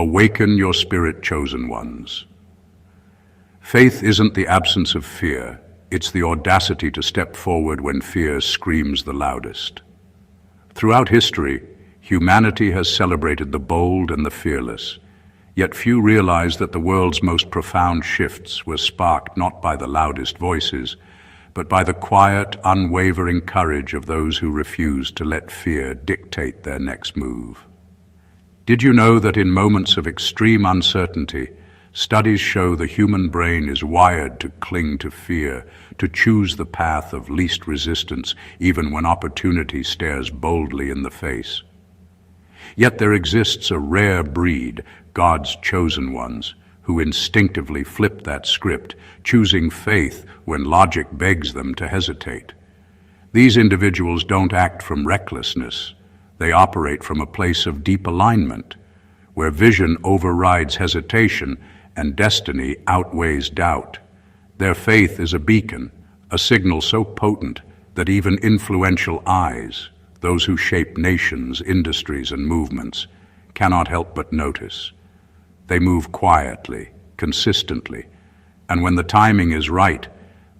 Awaken your spirit, chosen ones. Faith isn't the absence of fear, it's the audacity to step forward when fear screams the loudest. Throughout history, humanity has celebrated the bold and the fearless, yet few realize that the world's most profound shifts were sparked not by the loudest voices, but by the quiet, unwavering courage of those who refused to let fear dictate their next move. Did you know that in moments of extreme uncertainty, studies show the human brain is wired to cling to fear, to choose the path of least resistance, even when opportunity stares boldly in the face? Yet there exists a rare breed, God's chosen ones, who instinctively flip that script, choosing faith when logic begs them to hesitate. These individuals don't act from recklessness. They operate from a place of deep alignment, where vision overrides hesitation and destiny outweighs doubt. Their faith is a beacon, a signal so potent that even influential eyes, those who shape nations, industries, and movements, cannot help but notice. They move quietly, consistently, and when the timing is right,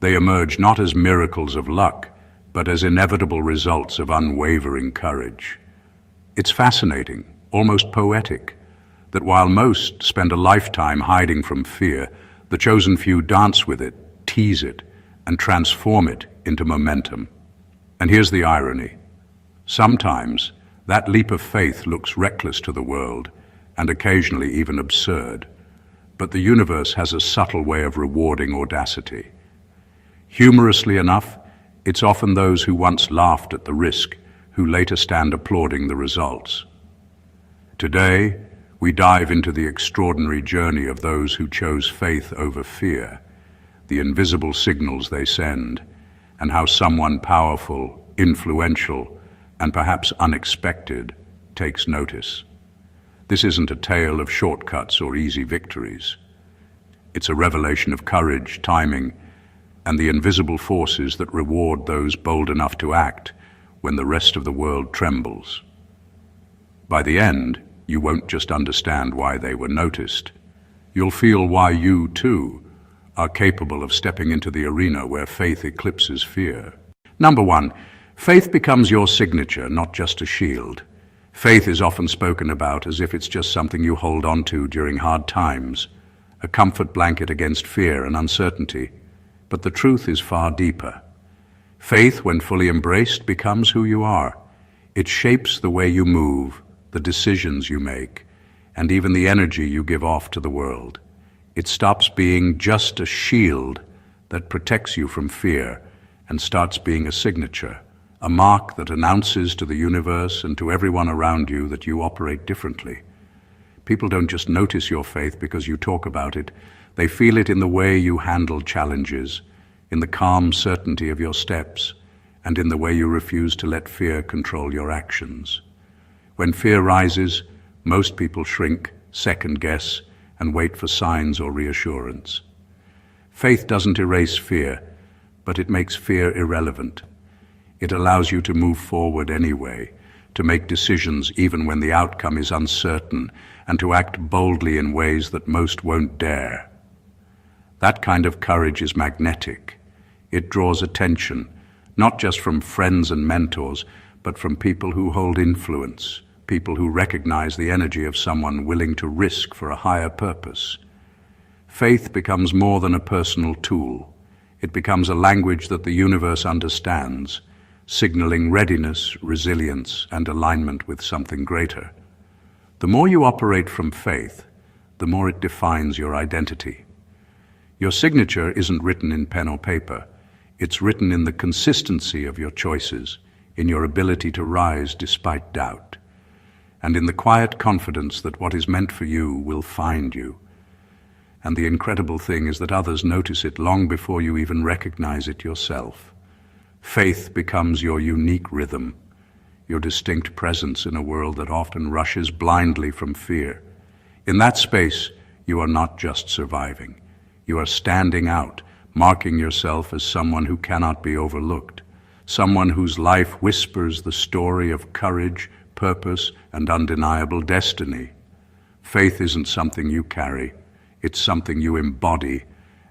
they emerge not as miracles of luck, but as inevitable results of unwavering courage. It's fascinating, almost poetic, that while most spend a lifetime hiding from fear, the chosen few dance with it, tease it, and transform it into momentum. And here's the irony. Sometimes that leap of faith looks reckless to the world, and occasionally even absurd. But the universe has a subtle way of rewarding audacity. Humorously enough, it's often those who once laughed at the risk who later stand applauding the results. Today, we dive into the extraordinary journey of those who chose faith over fear, the invisible signals they send, and how someone powerful, influential, and perhaps unexpected takes notice. This isn't a tale of shortcuts or easy victories. It's a revelation of courage, timing, and the invisible forces that reward those bold enough to act when the rest of the world trembles. By the end, you won't just understand why they were noticed. You'll feel why you, too, are capable of stepping into the arena where faith eclipses fear. Number one, faith becomes your signature, not just a shield. Faith is often spoken about as if it's just something you hold on to during hard times, a comfort blanket against fear and uncertainty. But the truth is far deeper. Faith, when fully embraced, becomes who you are. It shapes the way you move, the decisions you make, and even the energy you give off to the world. It stops being just a shield that protects you from fear and starts being a signature, a mark that announces to the universe and to everyone around you that you operate differently. People don't just notice your faith because you talk about it. They feel it in the way you handle challenges, in the calm certainty of your steps, and in the way you refuse to let fear control your actions. When fear rises, most people shrink, second-guess, and wait for signs or reassurance. Faith doesn't erase fear, but it makes fear irrelevant. It allows you to move forward anyway, to make decisions even when the outcome is uncertain, and to act boldly in ways that most won't dare. That kind of courage is magnetic. It draws attention, not just from friends and mentors, but from people who hold influence, people who recognize the energy of someone willing to risk for a higher purpose. Faith becomes more than a personal tool. It becomes a language that the universe understands, signaling readiness, resilience, and alignment with something greater. The more you operate from faith, the more it defines your identity. Your signature isn't written in pen or paper. It's written in the consistency of your choices, in your ability to rise despite doubt, and in the quiet confidence that what is meant for you will find you. And the incredible thing is that others notice it long before you even recognize it yourself. Faith becomes your unique rhythm, your distinct presence in a world that often rushes blindly from fear. In that space, you are not just surviving. You are standing out, marking yourself as someone who cannot be overlooked, someone whose life whispers the story of courage, purpose, and undeniable destiny. Faith isn't something you carry, it's something you embody,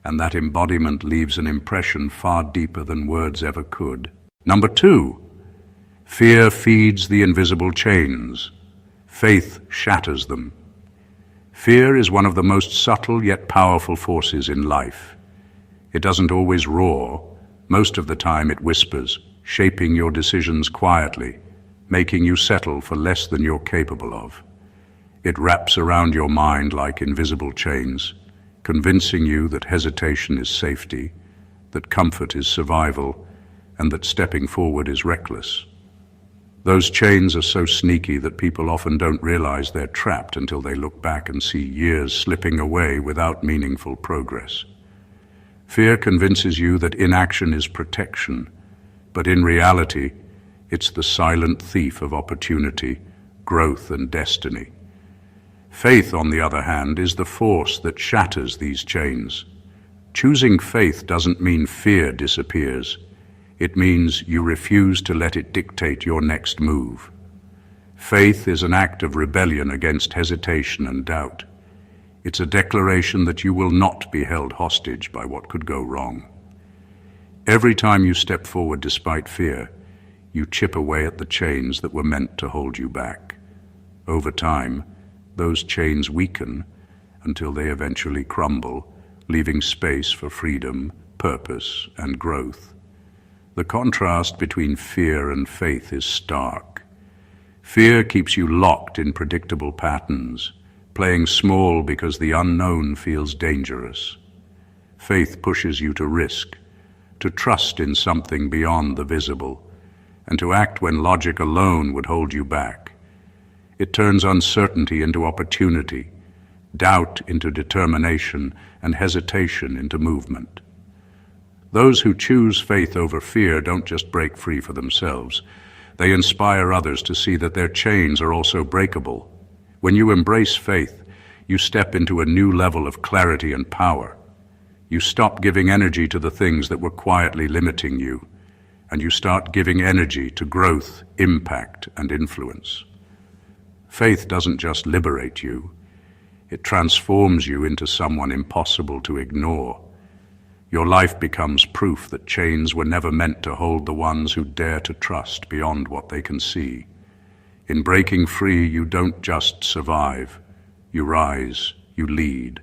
and that embodiment leaves an impression far deeper than words ever could. Number 2, fear feeds the invisible chains. Faith shatters them. Fear is one of the most subtle yet powerful forces in life. It doesn't always roar. Most of the time it whispers, shaping your decisions quietly, making you settle for less than you're capable of. It wraps around your mind like invisible chains, convincing you that hesitation is safety, that comfort is survival, and that stepping forward is reckless. Those chains are so sneaky that people often don't realize they're trapped until they look back and see years slipping away without meaningful progress. Fear convinces you that inaction is protection, but in reality, it's the silent thief of opportunity, growth, and destiny. Faith, on the other hand, is the force that shatters these chains. Choosing faith doesn't mean fear disappears. It means you refuse to let it dictate your next move. Faith is an act of rebellion against hesitation and doubt. It's a declaration that you will not be held hostage by what could go wrong. Every time you step forward despite fear, you chip away at the chains that were meant to hold you back. Over time, those chains weaken until they eventually crumble, leaving space for freedom, purpose, and growth. The contrast between fear and faith is stark. Fear keeps you locked in predictable patterns, playing small because the unknown feels dangerous. Faith pushes you to risk, to trust in something beyond the visible, and to act when logic alone would hold you back. It turns uncertainty into opportunity, doubt into determination, and hesitation into movement. Those who choose faith over fear don't just break free for themselves. They inspire others to see that their chains are also breakable. When you embrace faith, you step into a new level of clarity and power. You stop giving energy to the things that were quietly limiting you, and you start giving energy to growth, impact, and influence. Faith doesn't just liberate you, it transforms you into someone impossible to ignore. Your life becomes proof that chains were never meant to hold the ones who dare to trust beyond what they can see. In breaking free, you don't just survive, you rise, you lead,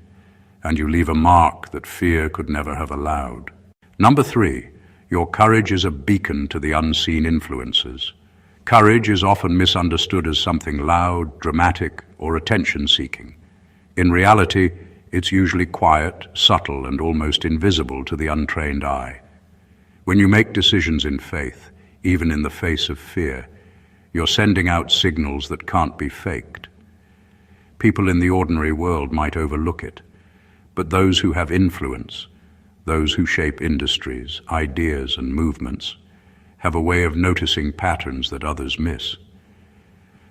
and you leave a mark that fear could never have allowed. Number 3, your courage is a beacon to the unseen influences. Courage is often misunderstood as something loud, dramatic, or attention-seeking. In reality, it's usually quiet, subtle, and almost invisible to the untrained eye. When you make decisions in faith, even in the face of fear, you're sending out signals that can't be faked. People in the ordinary world might overlook it, but those who have influence, those who shape industries, ideas, and movements, have a way of noticing patterns that others miss.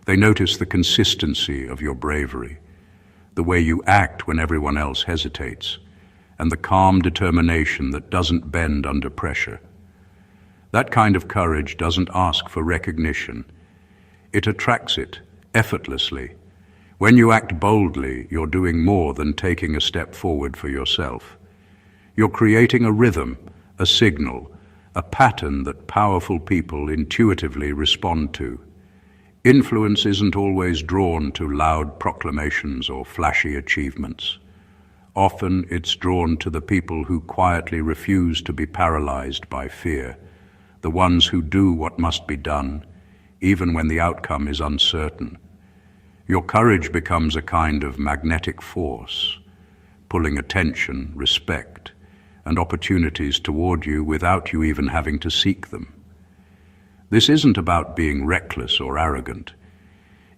They notice the consistency of your bravery, the way you act when everyone else hesitates, and the calm determination that doesn't bend under pressure. That kind of courage doesn't ask for recognition. It attracts it effortlessly. When you act boldly, you're doing more than taking a step forward for yourself. You're creating a rhythm, a signal, a pattern that powerful people intuitively respond to. Influence isn't always drawn to loud proclamations or flashy achievements. Often it's drawn to the people who quietly refuse to be paralyzed by fear, the ones who do what must be done, even when the outcome is uncertain. Your courage becomes a kind of magnetic force, pulling attention, respect, and opportunities toward you without you even having to seek them. This isn't about being reckless or arrogant.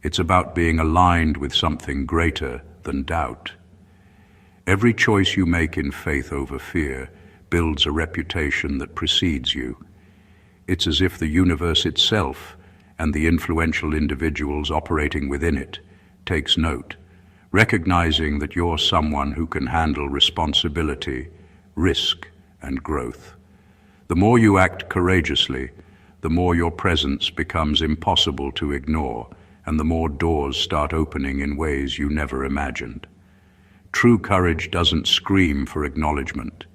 It's about being aligned with something greater than doubt. Every choice you make in faith over fear builds a reputation that precedes you. It's as if the universe itself and the influential individuals operating within it takes note, recognizing that you're someone who can handle responsibility, risk, and growth. The more you act courageously, the more your presence becomes impossible to ignore, and the more doors start opening in ways you never imagined. True courage doesn't scream for acknowledgement.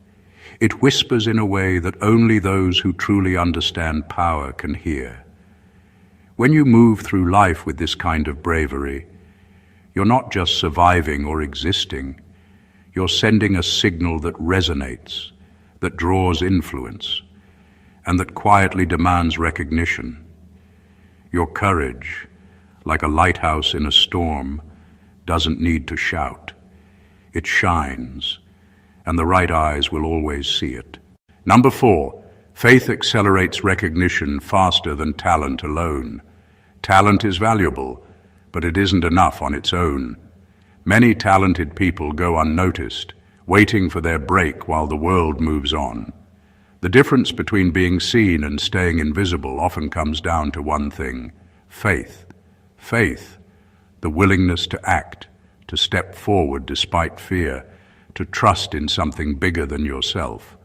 It whispers in a way that only those who truly understand power can hear. When you move through life with this kind of bravery, you're not just surviving or existing, you're sending a signal that resonates, that draws influence, and that quietly demands recognition. Your courage, like a lighthouse in a storm, doesn't need to shout. It shines, and the right eyes will always see it. Number 4, faith accelerates recognition faster than talent alone. Talent is valuable, but it isn't enough on its own. Many talented people go unnoticed, waiting for their break while the world moves on. The difference between being seen and staying invisible often comes down to one thing: faith. Faith, the willingness to act, to step forward despite fear, to trust in something bigger than yourself,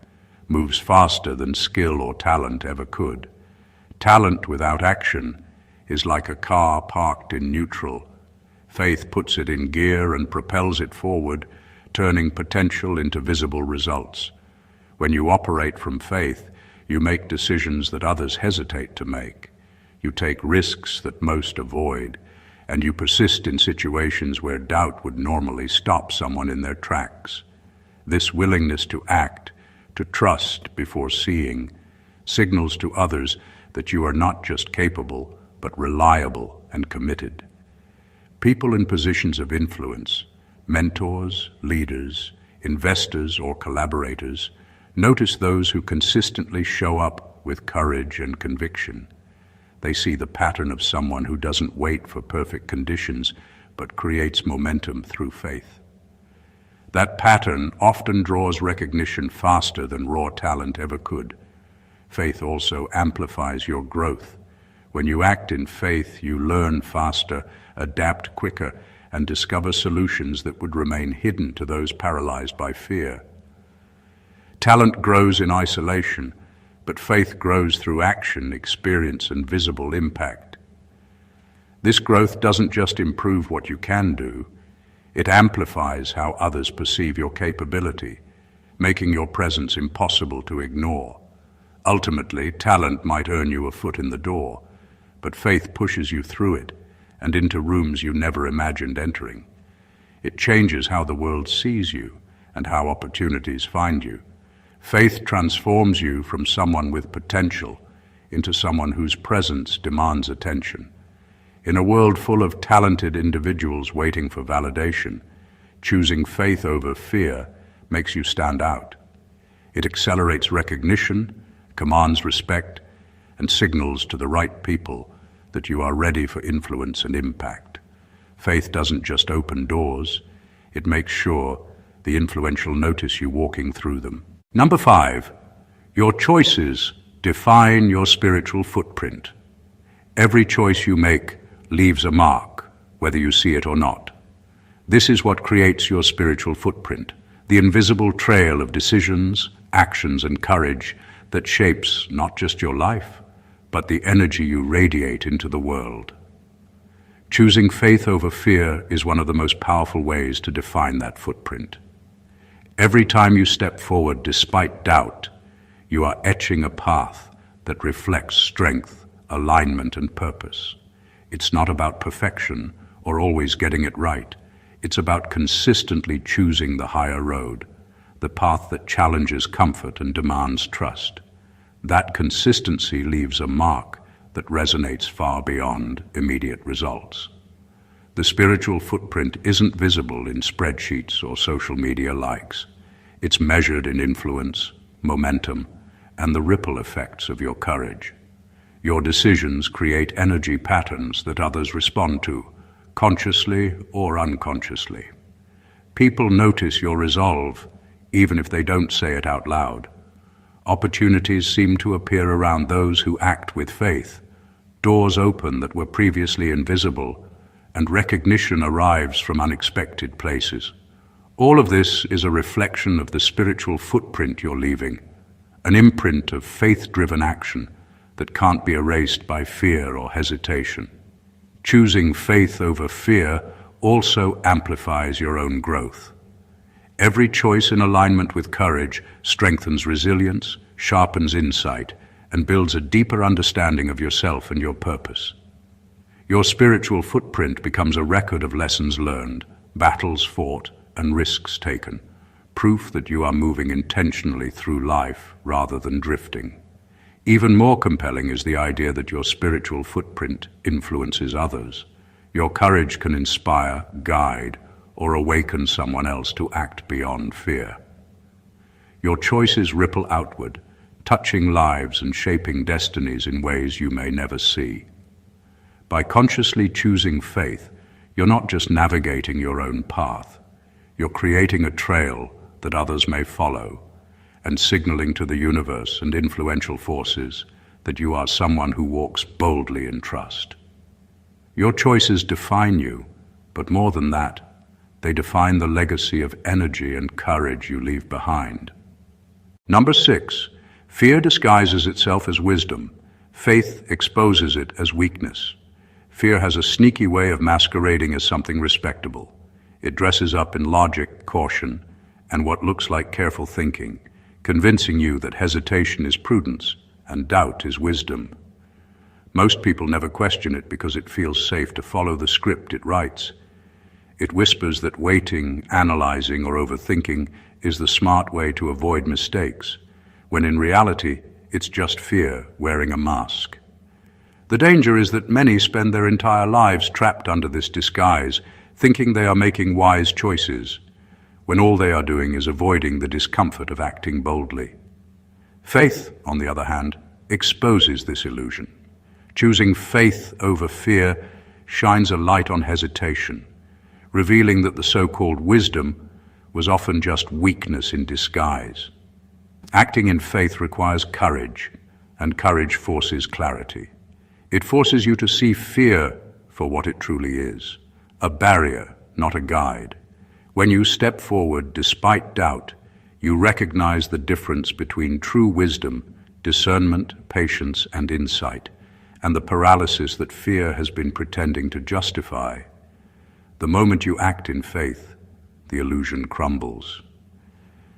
moves faster than skill or talent ever could. Talent without action is like a car parked in neutral. Faith puts it in gear and propels it forward, turning potential into visible results. When you operate from faith, you make decisions that others hesitate to make. You take risks that most avoid, and you persist in situations where doubt would normally stop someone in their tracks. This willingness to act, to trust before seeing, signals to others that you are not just capable, but reliable and committed. People in positions of influence, mentors, leaders, investors, or collaborators, notice those who consistently show up with courage and conviction. They see the pattern of someone who doesn't wait for perfect conditions, but creates momentum through faith. That pattern often draws recognition faster than raw talent ever could. Faith also amplifies your growth. When you act in faith, you learn faster, adapt quicker, and discover solutions that would remain hidden to those paralyzed by fear. Talent grows in isolation, but faith grows through action, experience, and visible impact. This growth doesn't just improve what you can do, it amplifies how others perceive your capability, making your presence impossible to ignore. Ultimately, talent might earn you a foot in the door, but faith pushes you through it and into rooms you never imagined entering. It changes how the world sees you and how opportunities find you. Faith transforms you from someone with potential into someone whose presence demands attention. In a world full of talented individuals waiting for validation, choosing faith over fear makes you stand out. It accelerates recognition, commands respect, and signals to the right people that you are ready for influence and impact. Faith doesn't just open doors, it makes sure the influential notice you walking through them. Number 5, your choices define your spiritual footprint. Every choice you make leaves a mark, whether you see it or not. This is what creates your spiritual footprint, the invisible trail of decisions, actions, and courage that shapes not just your life, but the energy you radiate into the world. Choosing faith over fear is one of the most powerful ways to define that footprint. Every time you step forward despite doubt, you are etching a path that reflects strength, alignment, and purpose. It's not about perfection or always getting it right. It's about consistently choosing the higher road, the path that challenges comfort and demands trust. That consistency leaves a mark that resonates far beyond immediate results. The spiritual footprint isn't visible in spreadsheets or social media likes. It's measured in influence, momentum, and the ripple effects of your courage. Your decisions create energy patterns that others respond to, consciously or unconsciously. People notice your resolve, even if they don't say it out loud. Opportunities seem to appear around those who act with faith. Doors open that were previously invisible, and recognition arrives from unexpected places. All of this is a reflection of the spiritual footprint you're leaving, an imprint of faith-driven action that can't be erased by fear or hesitation. Choosing faith over fear also amplifies your own growth. Every choice in alignment with courage strengthens resilience, sharpens insight, and builds a deeper understanding of yourself and your purpose. Your spiritual footprint becomes a record of lessons learned, battles fought, and risks taken, proof that you are moving intentionally through life rather than drifting. Even more compelling is the idea that your spiritual footprint influences others. Your courage can inspire, guide, or awaken someone else to act beyond fear. Your choices ripple outward, touching lives and shaping destinies in ways you may never see. By consciously choosing faith, you're not just navigating your own path. You're creating a trail that others may follow, and signaling to the universe and influential forces that you are someone who walks boldly in trust. Your choices define you, but more than that, they define the legacy of energy and courage you leave behind. Number 6, fear disguises itself as wisdom. Faith exposes it as weakness. Fear has a sneaky way of masquerading as something respectable. It dresses up in logic, caution, and what looks like careful thinking, convincing you that hesitation is prudence and doubt is wisdom. Most people never question it because it feels safe to follow the script it writes. It whispers that waiting, analyzing, or overthinking is the smart way to avoid mistakes, when in reality, it's just fear wearing a mask. The danger is that many spend their entire lives trapped under this disguise, thinking they are making wise choices, when all they are doing is avoiding the discomfort of acting boldly. Faith, on the other hand, exposes this illusion. Choosing faith over fear shines a light on hesitation, revealing that the so-called wisdom was often just weakness in disguise. Acting in faith requires courage, and courage forces clarity. It forces you to see fear for what it truly is, a barrier, not a guide. When you step forward despite doubt, you recognize the difference between true wisdom, discernment, patience, and insight, and the paralysis that fear has been pretending to justify. The moment you act in faith, the illusion crumbles.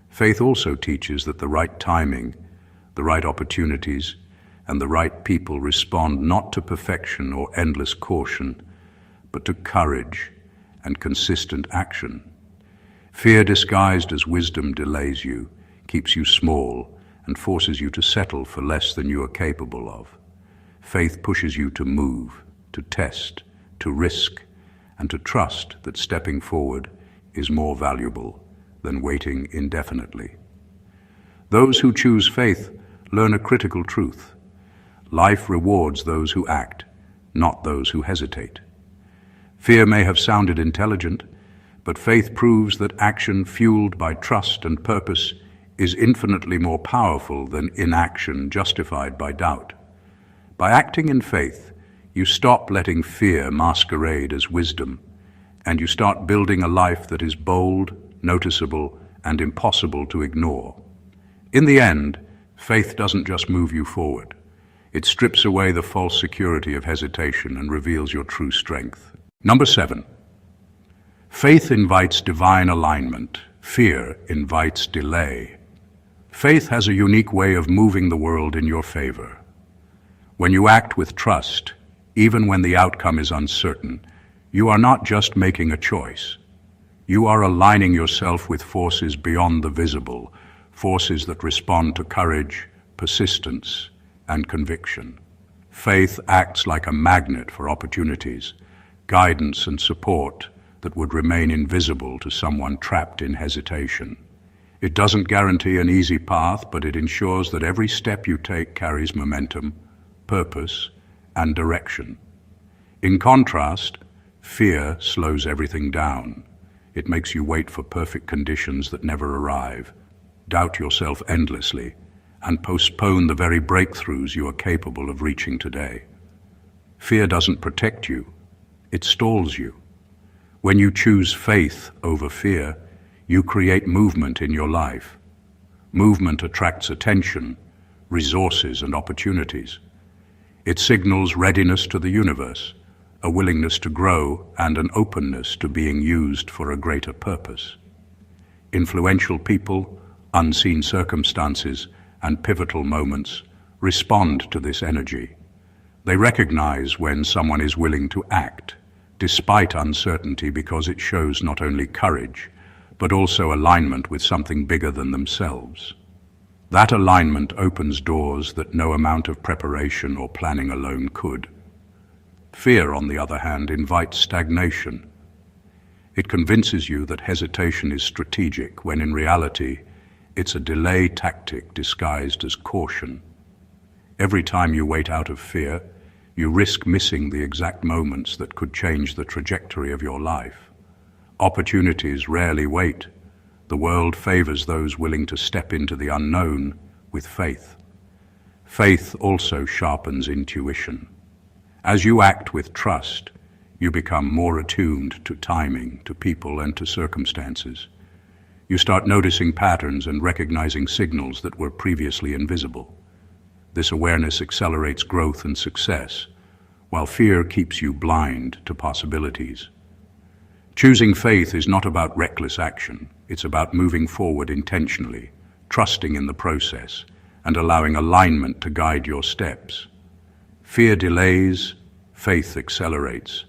Faith also teaches that the right timing, the right opportunities, and the right people respond not to perfection or endless caution, but to courage and consistent action. Fear disguised as wisdom delays you, keeps you small, and forces you to settle for less than you are capable of. Faith pushes you to move, to test, to risk, and to trust that stepping forward is more valuable than waiting indefinitely. Those who choose faith learn a critical truth. Life rewards those who act, not those who hesitate. Fear may have sounded intelligent, but faith proves that action fueled by trust and purpose is infinitely more powerful than inaction justified by doubt. By acting in faith, you stop letting fear masquerade as wisdom, and you start building a life that is bold, noticeable, and impossible to ignore. In the end, faith doesn't just move you forward. It strips away the false security of hesitation and reveals your true strength. Number 7. Faith invites divine alignment. Fear invites delay. Faith has a unique way of moving the world in your favor. When you act with trust, even when the outcome is uncertain, you are not just making a choice. You are aligning yourself with forces beyond the visible, forces that respond to courage, persistence, and conviction. Faith acts like a magnet for opportunities, guidance and support that would remain invisible to someone trapped in hesitation. It doesn't guarantee an easy path, but it ensures that every step you take carries momentum, purpose, and direction. In contrast, fear slows everything down. It makes you wait for perfect conditions that never arrive, doubt yourself endlessly, and postpone the very breakthroughs you are capable of reaching today. Fear doesn't protect you, it stalls you. When you choose faith over fear, you create movement in your life. Movement attracts attention, resources, and opportunities. It signals readiness to the universe, a willingness to grow, and an openness to being used for a greater purpose. Influential people, unseen circumstances, and pivotal moments respond to this energy. They recognize when someone is willing to act, despite uncertainty, because it shows not only courage, but also alignment with something bigger than themselves. That alignment opens doors that no amount of preparation or planning alone could. Fear, on the other hand, invites stagnation. It convinces you that hesitation is strategic, when in reality, it's a delay tactic disguised as caution. Every time you wait out of fear, you risk missing the exact moments that could change the trajectory of your life. Opportunities rarely wait. The world favors those willing to step into the unknown with faith. Faith also sharpens intuition. As you act with trust, you become more attuned to timing, to people, and to circumstances. You start noticing patterns and recognizing signals that were previously invisible. This awareness accelerates growth and success, while fear keeps you blind to possibilities. Choosing faith is not about reckless action. It's about moving forward intentionally, trusting in the process, and allowing alignment to guide your steps. Fear delays, faith accelerates.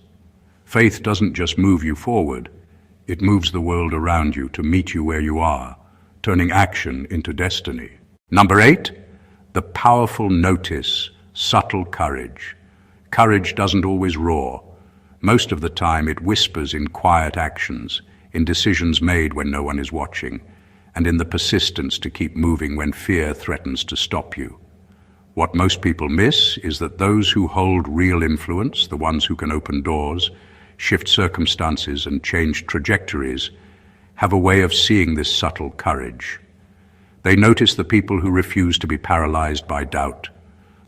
Faith doesn't just move you forward, it moves the world around you to meet you where you are, turning action into destiny. Number 8, the powerful notice, subtle courage. Courage doesn't always roar. Most of the time it whispers in quiet actions, in decisions made when no one is watching, and in the persistence to keep moving when fear threatens to stop you. What most people miss is that those who hold real influence, the ones who can open doors, shift circumstances, and change trajectories, have a way of seeing this subtle courage. They notice the people who refuse to be paralyzed by doubt,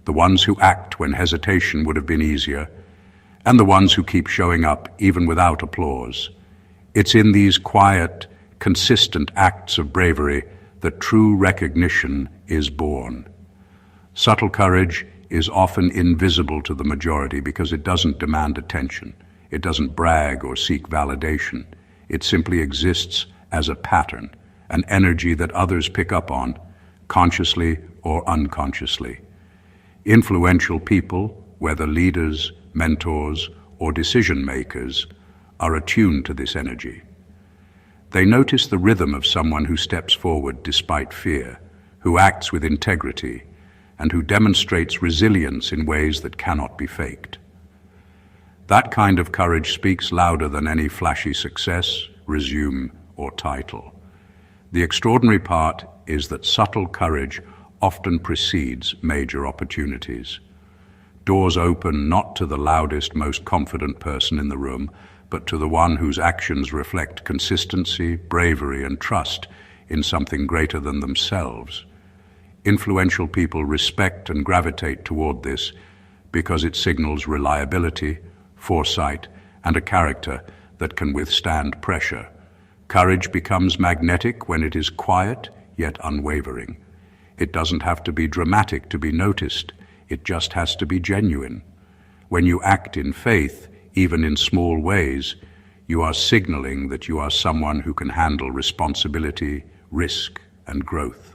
the ones who act when hesitation would have been easier, and the ones who keep showing up even without applause. It's in these quiet, consistent acts of bravery that true recognition is born. Subtle courage is often invisible to the majority because it doesn't demand attention. It doesn't brag or seek validation. It simply exists as a pattern, an energy that others pick up on, consciously or unconsciously. Influential people, whether leaders, mentors, or decision makers, are attuned to this energy. They notice the rhythm of someone who steps forward despite fear, who acts with integrity, and who demonstrates resilience in ways that cannot be faked. That kind of courage speaks louder than any flashy success, resume, or title. The extraordinary part is that subtle courage often precedes major opportunities. Doors open not to the loudest, most confident person in the room, but to the one whose actions reflect consistency, bravery, and trust in something greater than themselves. Influential people respect and gravitate toward this because it signals reliability, foresight, and a character that can withstand pressure. Courage becomes magnetic when it is quiet yet unwavering. It doesn't have to be dramatic to be noticed. It just has to be genuine. When you act in faith, even in small ways, you are signaling that you are someone who can handle responsibility, risk, and growth.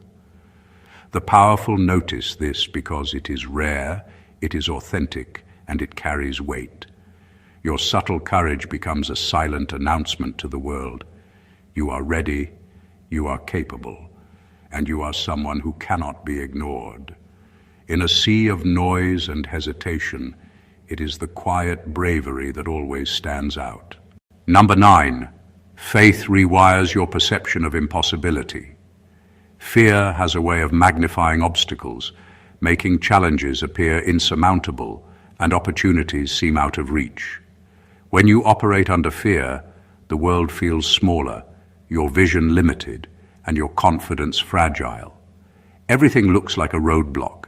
The powerful notice this because it is rare, it is authentic, and it carries weight. Your subtle courage becomes a silent announcement to the world. You are ready, you are capable, and you are someone who cannot be ignored. In a sea of noise and hesitation, it is the quiet bravery that always stands out. Number 9, faith rewires your perception of impossibility. Fear has a way of magnifying obstacles, making challenges appear insurmountable and opportunities seem out of reach. When you operate under fear, the world feels smaller, your vision limited, and your confidence fragile. Everything looks like a roadblock,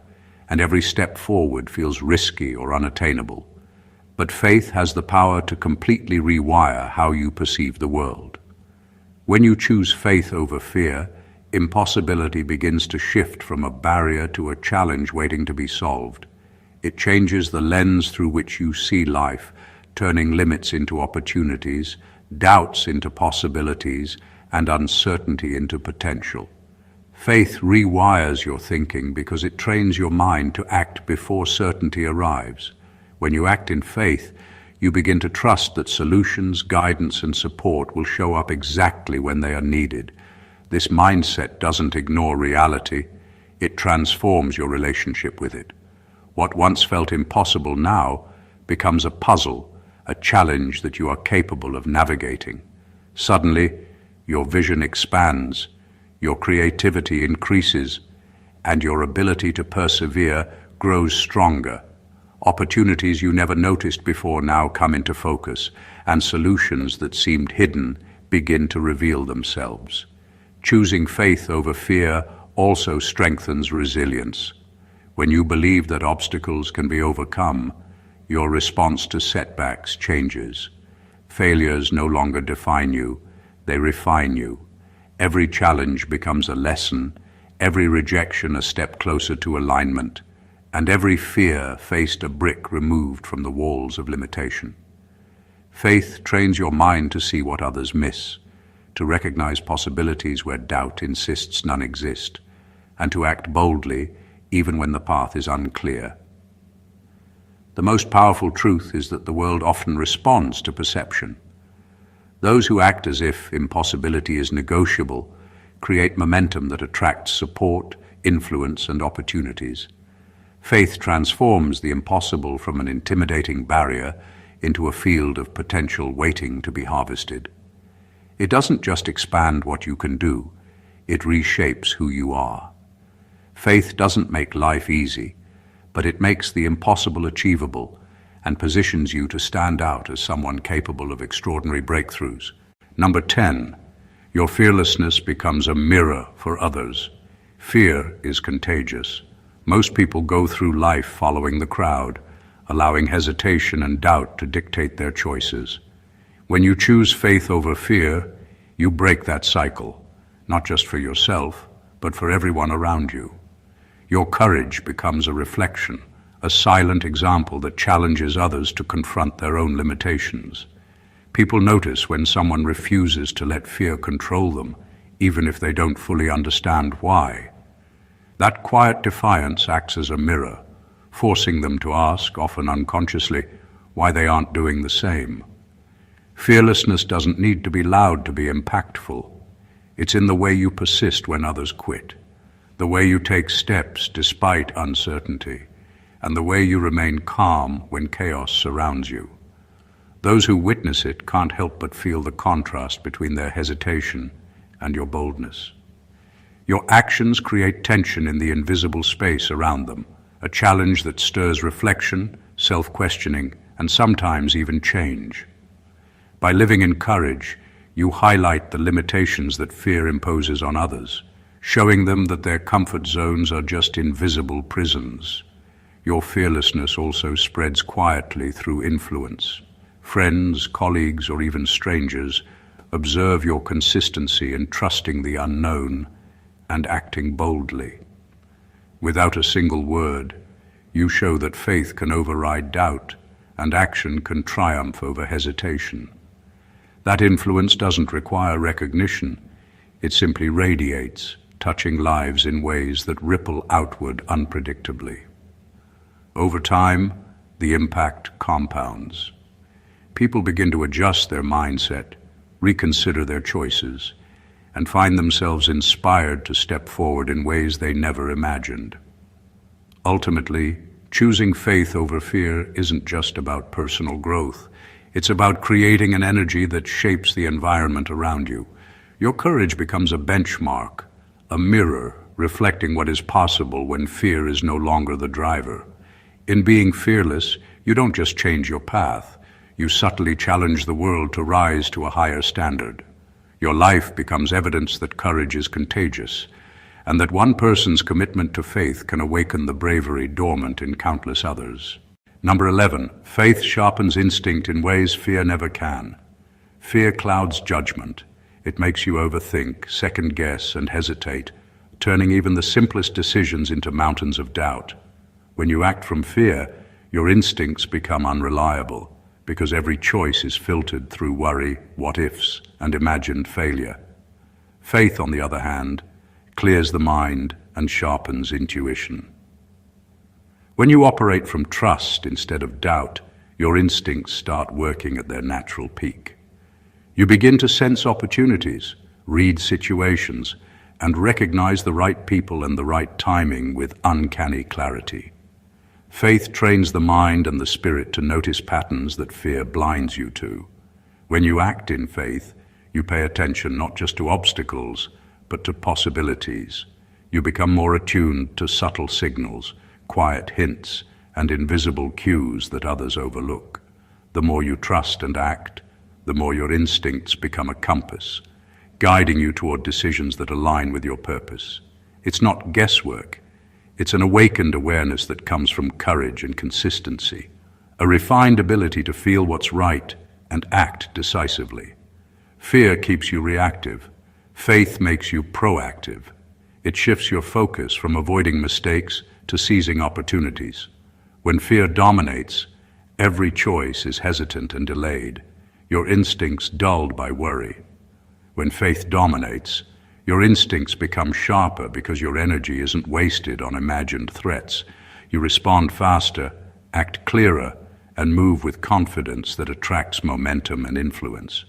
and every step forward feels risky or unattainable. But faith has the power to completely rewire how you perceive the world. When you choose faith over fear, impossibility begins to shift from a barrier to a challenge waiting to be solved. It changes the lens through which you see life, turning limits into opportunities, doubts into possibilities, and uncertainty into potential. Faith rewires your thinking because it trains your mind to act before certainty arrives. When you act in faith, you begin to trust that solutions, guidance, and support will show up exactly when they are needed. This mindset doesn't ignore reality, it transforms your relationship with it. What once felt impossible now becomes a puzzle, a challenge that you are capable of navigating. Suddenly, your vision expands, your creativity increases, and your ability to persevere grows stronger. Opportunities you never noticed before now come into focus, and solutions that seemed hidden begin to reveal themselves. Choosing faith over fear also strengthens resilience. When you believe that obstacles can be overcome, your response to setbacks changes. Failures no longer define you, they refine you. Every challenge becomes a lesson, every rejection a step closer to alignment, and every fear faced a brick removed from the walls of limitation. Faith trains your mind to see what others miss, to recognize possibilities where doubt insists none exist, and to act boldly even when the path is unclear. The most powerful truth is that the world often responds to perception. Those who act as if impossibility is negotiable create momentum that attracts support, influence, and opportunities. Faith transforms the impossible from an intimidating barrier into a field of potential waiting to be harvested. It doesn't just expand what you can do, it reshapes who you are. Faith doesn't make life easy, but it makes the impossible achievable and positions you to stand out as someone capable of extraordinary breakthroughs. Number 10, your fearlessness becomes a mirror for others. Fear is contagious. Most people go through life following the crowd, allowing hesitation and doubt to dictate their choices. When you choose faith over fear, you break that cycle, not just for yourself, but for everyone around you. Your courage becomes a reflection, a silent example that challenges others to confront their own limitations. People notice when someone refuses to let fear control them, even if they don't fully understand why. That quiet defiance acts as a mirror, forcing them to ask, often unconsciously, why they aren't doing the same. Fearlessness doesn't need to be loud to be impactful. It's in the way you persist when others quit, the way you take steps despite uncertainty, and the way you remain calm when chaos surrounds you. Those who witness it can't help but feel the contrast between their hesitation and your boldness. Your actions create tension in the invisible space around them, a challenge that stirs reflection, self-questioning, and sometimes even change. By living in courage, you highlight the limitations that fear imposes on others, showing them that their comfort zones are just invisible prisons. Your fearlessness also spreads quietly through influence. Friends, colleagues, or even strangers observe your consistency in trusting the unknown and acting boldly. Without a single word, you show that faith can override doubt and action can triumph over hesitation. That influence doesn't require recognition, it simply radiates, touching lives in ways that ripple outward unpredictably. Over time, the impact compounds. People begin to adjust their mindset, reconsider their choices, and find themselves inspired to step forward in ways they never imagined. Ultimately, choosing faith over fear isn't just about personal growth. It's about creating an energy that shapes the environment around you. Your courage becomes a benchmark, a mirror reflecting what is possible when fear is no longer the driver. In being fearless, you don't just change your path, you subtly challenge the world to rise to a higher standard. Your life becomes evidence that courage is contagious, and that one person's commitment to faith can awaken the bravery dormant in countless others. Number 11, faith sharpens instinct in ways fear never can. Fear clouds judgment. It makes you overthink, second-guess, and hesitate, turning even the simplest decisions into mountains of doubt. When you act from fear, your instincts become unreliable, because every choice is filtered through worry, what-ifs, and imagined failure. Faith, on the other hand, clears the mind and sharpens intuition. When you operate from trust instead of doubt, your instincts start working at their natural peak. You begin to sense opportunities, read situations, and recognize the right people and the right timing with uncanny clarity. Faith trains the mind and the spirit to notice patterns that fear blinds you to. When you act in faith, you pay attention not just to obstacles, but to possibilities. You become more attuned to subtle signals, quiet hints, and invisible cues that others overlook. The more you trust and act, the more your instincts become a compass, guiding you toward decisions that align with your purpose. It's not guesswork. It's an awakened awareness that comes from courage and consistency, a refined ability to feel what's right and act decisively. Fear keeps you reactive. Faith makes you proactive. It shifts your focus from avoiding mistakes to seizing opportunities. When fear dominates, every choice is hesitant and delayed, your instincts dulled by worry. When faith dominates, your instincts become sharper because your energy isn't wasted on imagined threats. You respond faster, act clearer, and move with confidence that attracts momentum and influence.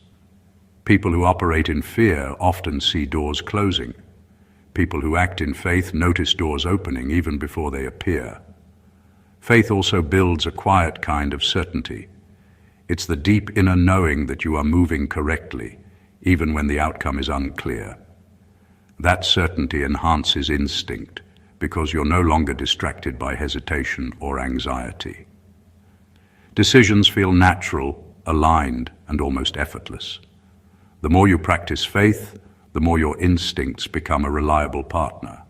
People who operate in fear often see doors closing. People who act in faith notice doors opening even before they appear. Faith also builds a quiet kind of certainty. It's the deep inner knowing that you are moving correctly, even when the outcome is unclear. That certainty enhances instinct because you're no longer distracted by hesitation or anxiety. Decisions feel natural, aligned, and almost effortless. The more you practice faith, the more your instincts become a reliable partner,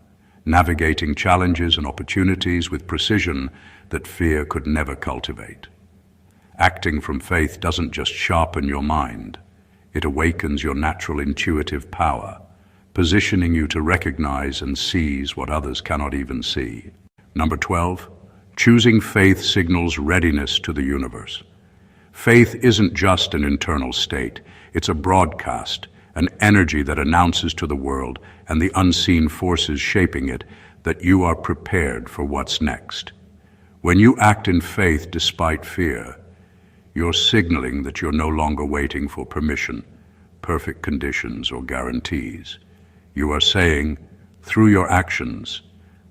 navigating challenges and opportunities with precision that fear could never cultivate. Acting from faith doesn't just sharpen your mind, it awakens your natural intuitive power, positioning you to recognize and seize what others cannot even see. Number 12, choosing faith signals readiness to the universe. Faith isn't just an internal state, it's a broadcast, an energy that announces to the world and the unseen forces shaping it that you are prepared for what's next. When you act in faith despite fear, you're signaling that you're no longer waiting for permission, perfect conditions, or guarantees. You are saying, through your actions,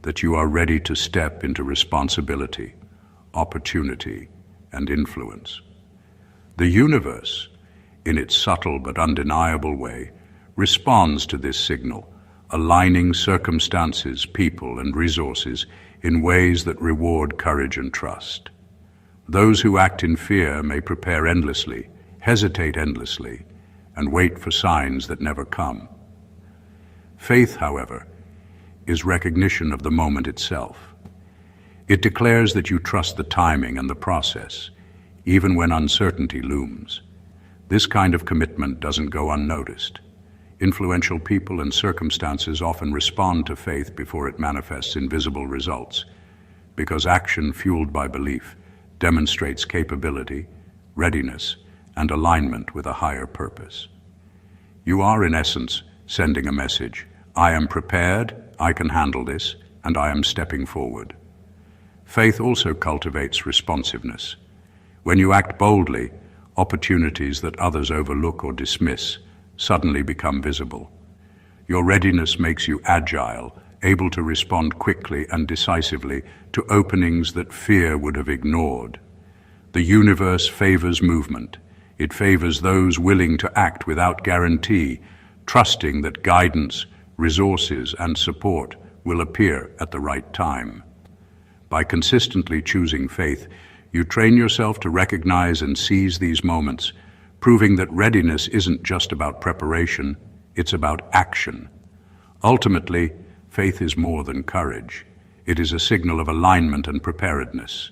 that you are ready to step into responsibility, opportunity, and influence. The universe, in its subtle but undeniable way, responds to this signal, aligning circumstances, people, and resources in ways that reward courage and trust. Those who act in fear may prepare endlessly, hesitate endlessly, and wait for signs that never come. Faith, however, is recognition of the moment itself. It declares that you trust the timing and the process, even when uncertainty looms. This kind of commitment doesn't go unnoticed. Influential people and circumstances often respond to faith before it manifests in visible results, because action fueled by belief demonstrates capability, readiness, and alignment with a higher purpose. You are, in essence, sending a message: I am prepared, I can handle this, and I am stepping forward. Faith also cultivates responsiveness. When you act boldly, opportunities that others overlook or dismiss suddenly become visible. Your readiness makes you agile, able to respond quickly and decisively to openings that fear would have ignored. The universe favors movement. It favors those willing to act without guarantee, trusting that guidance, resources, and support will appear at the right time. By consistently choosing faith, you train yourself to recognize and seize these moments, proving that readiness isn't just about preparation, it's about action. Ultimately, faith is more than courage. It is a signal of alignment and preparedness.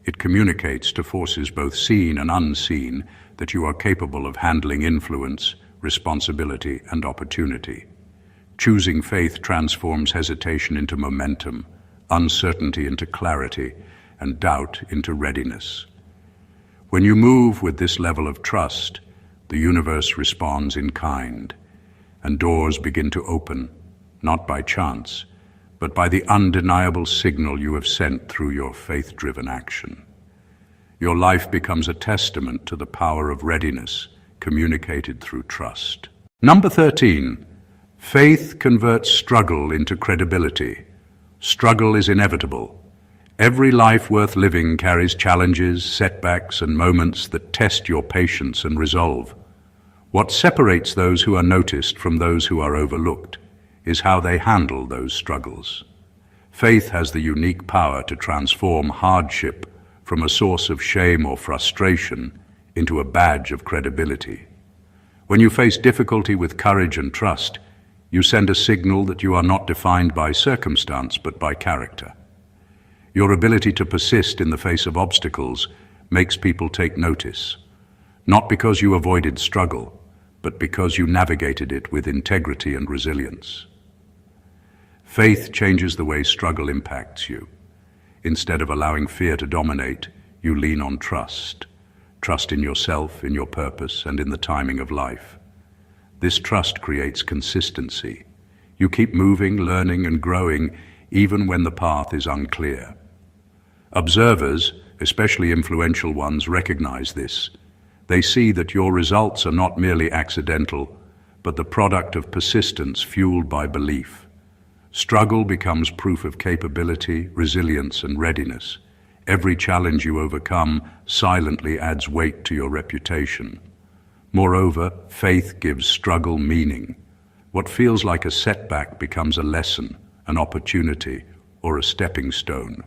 It communicates to forces both seen and unseen that you are capable of handling influence, responsibility, and opportunity. Choosing faith transforms hesitation into momentum, uncertainty into clarity, and doubt into readiness. When you move with this level of trust, the universe responds in kind, and doors begin to open, not by chance, but by the undeniable signal you have sent through your faith-driven action. Your life becomes a testament to the power of readiness communicated through trust. Number 13. Faith converts struggle into credibility. Struggle is inevitable. Every life worth living carries challenges, setbacks, and moments that test your patience and resolve. What separates those who are noticed from those who are overlooked is how they handle those struggles. Faith has the unique power to transform hardship from a source of shame or frustration into a badge of credibility. When you face difficulty with courage and trust, you send a signal that you are not defined by circumstance but by character. Your ability to persist in the face of obstacles makes people take notice, not because you avoided struggle, but because you navigated it with integrity and resilience. Faith changes the way struggle impacts you. Instead of allowing fear to dominate, you lean on trust. Trust in yourself, in your purpose, and in the timing of life. This trust creates consistency. You keep moving, learning, and growing even when the path is unclear. Observers, especially influential ones, recognize this. They see that your results are not merely accidental, but the product of persistence fueled by belief. Struggle becomes proof of capability, resilience, and readiness. Every challenge you overcome silently adds weight to your reputation. Moreover, faith gives struggle meaning. What feels like a setback becomes a lesson, an opportunity, or a stepping stone.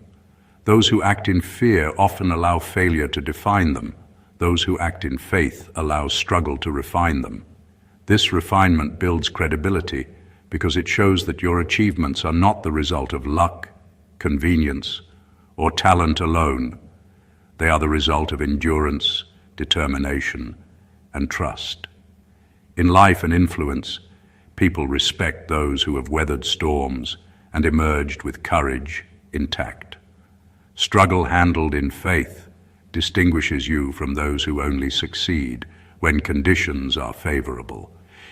Those who act in fear often allow failure to define them. Those who act in faith allow struggle to refine them. This refinement builds credibility because it shows that your achievements are not the result of luck, convenience, or talent alone. They are the result of endurance, determination, and trust. In life and influence, people respect those who have weathered storms and emerged with courage intact. Struggle handled in faith distinguishes you from those who only succeed when conditions are favorable.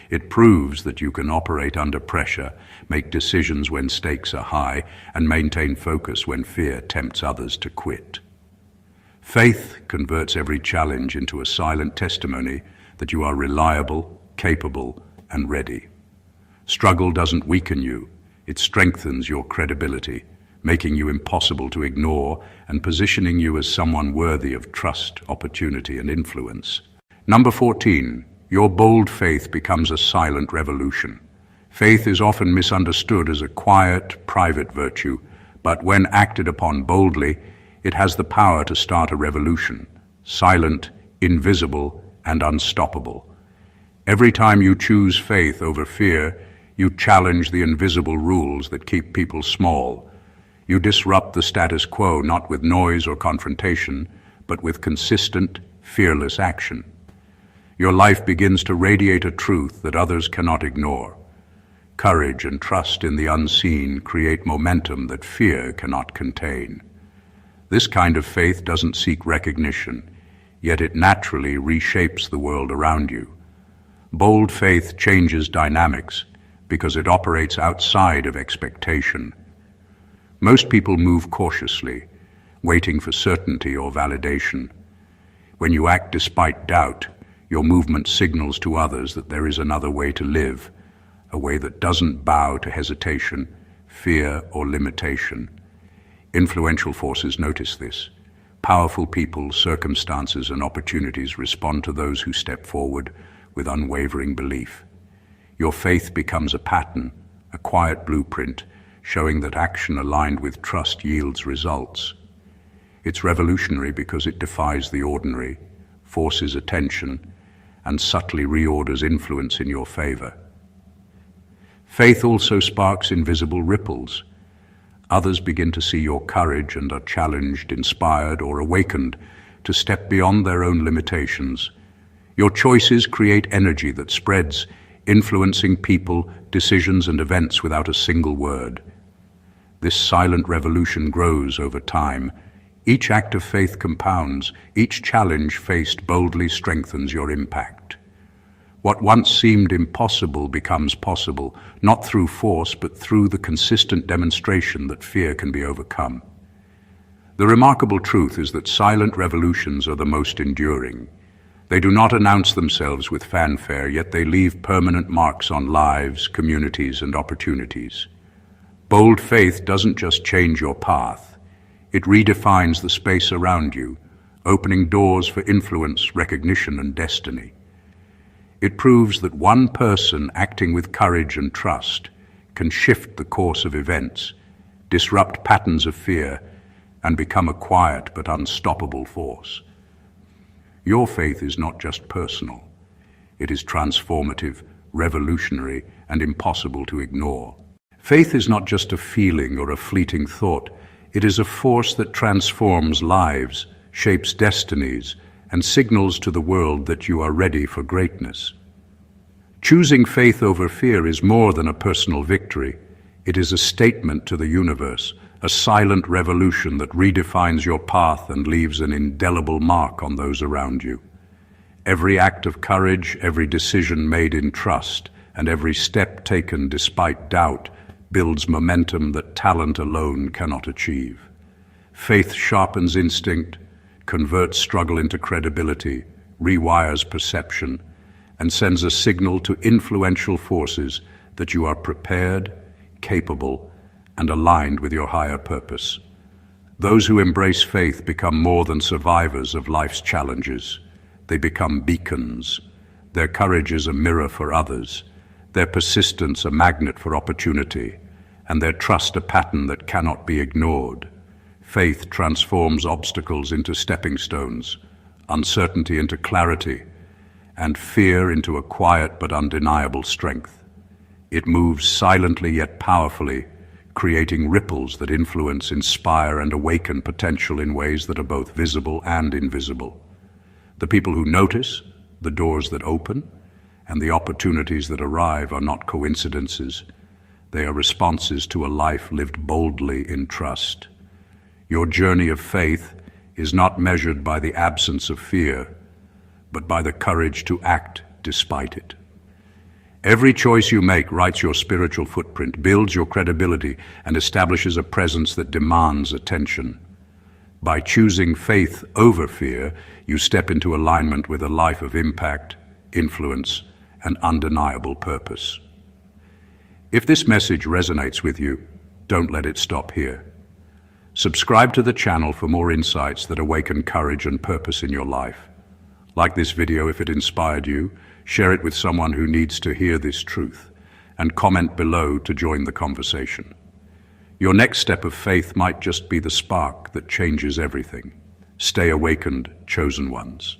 It proves that you can operate under pressure, make decisions when stakes are high, and maintain focus when fear tempts others to quit. Faith converts every challenge into a silent testimony that you are reliable, capable, and ready. Struggle doesn't weaken you, it strengthens your credibility, making you impossible to ignore and positioning you as someone worthy of trust, opportunity, and influence. Number 14. Your bold faith becomes a silent revolution. Faith is often misunderstood as a quiet, private virtue, but when acted upon boldly, it has the power to start a revolution, silent, invisible, and unstoppable. Every time you choose faith over fear, you challenge the invisible rules that keep people small. You disrupt the status quo not with noise or confrontation, but with consistent, fearless action. Your life begins to radiate a truth that others cannot ignore. Courage and trust in the unseen create momentum that fear cannot contain. This kind of faith doesn't seek recognition, yet it naturally reshapes the world around you. Bold faith changes dynamics because it operates outside of expectation. Most people move cautiously, waiting for certainty or validation. When you act despite doubt, your movement signals to others that there is another way to live, a way that doesn't bow to hesitation, fear, or limitation. Influential forces notice this. Powerful people, circumstances, and opportunities respond to those who step forward with unwavering belief. Your faith becomes a pattern, a quiet blueprint, showing that action aligned with trust yields results. It's revolutionary because it defies the ordinary, forces attention, and subtly reorders influence in your favor. Faith also sparks invisible ripples. Others begin to see your courage and are challenged, inspired, or awakened to step beyond their own limitations. Your choices create energy that spreads, influencing people, decisions, and events without a single word. This silent revolution grows over time, Each act of faith compounds, each challenge faced boldly strengthens your impact. What once seemed impossible becomes possible, not through force, but through the consistent demonstration that fear can be overcome. The remarkable truth is that silent revolutions are the most enduring. They do not announce themselves with fanfare, yet they leave permanent marks on lives, communities, and opportunities. Bold faith doesn't just change your path. It redefines the space around you, opening doors for influence, recognition, and destiny. It proves that one person acting with courage and trust can shift the course of events, disrupt patterns of fear, and become a quiet but unstoppable force. Your faith is not just personal. It is transformative, revolutionary, and impossible to ignore. Faith is not just a feeling or a fleeting thought. It is a force that transforms lives, shapes destinies, and signals to the world that you are ready for greatness. Choosing faith over fear is more than a personal victory. It is a statement to the universe, a silent revolution that redefines your path and leaves an indelible mark on those around you. Every act of courage, every decision made in trust, and every step taken despite doubt builds momentum that talent alone cannot achieve. Faith sharpens instinct, converts struggle into credibility, rewires perception, and sends a signal to influential forces that you are prepared, capable, and aligned with your higher purpose. Those who embrace faith become more than survivors of life's challenges. They become beacons. Their courage is a mirror for others, their persistence a magnet for opportunity, and their trust a pattern that cannot be ignored. Faith transforms obstacles into stepping stones, uncertainty into clarity, and fear into a quiet but undeniable strength. It moves silently yet powerfully, creating ripples that influence, inspire, and awaken potential in ways that are both visible and invisible. The people who notice, the doors that open, and the opportunities that arrive are not coincidences. They are responses to a life lived boldly in trust. Your journey of faith is not measured by the absence of fear, but by the courage to act despite it. Every choice you make writes your spiritual footprint, builds your credibility, and establishes a presence that demands attention. By choosing faith over fear, you step into alignment with a life of impact, influence, and undeniable purpose. If this message resonates with you, don't let it stop here. Subscribe to the channel for more insights that awaken courage and purpose in your life. Like this video if it inspired you, share it with someone who needs to hear this truth, and comment below to join the conversation. Your next step of faith might just be the spark that changes everything. Stay awakened, chosen ones.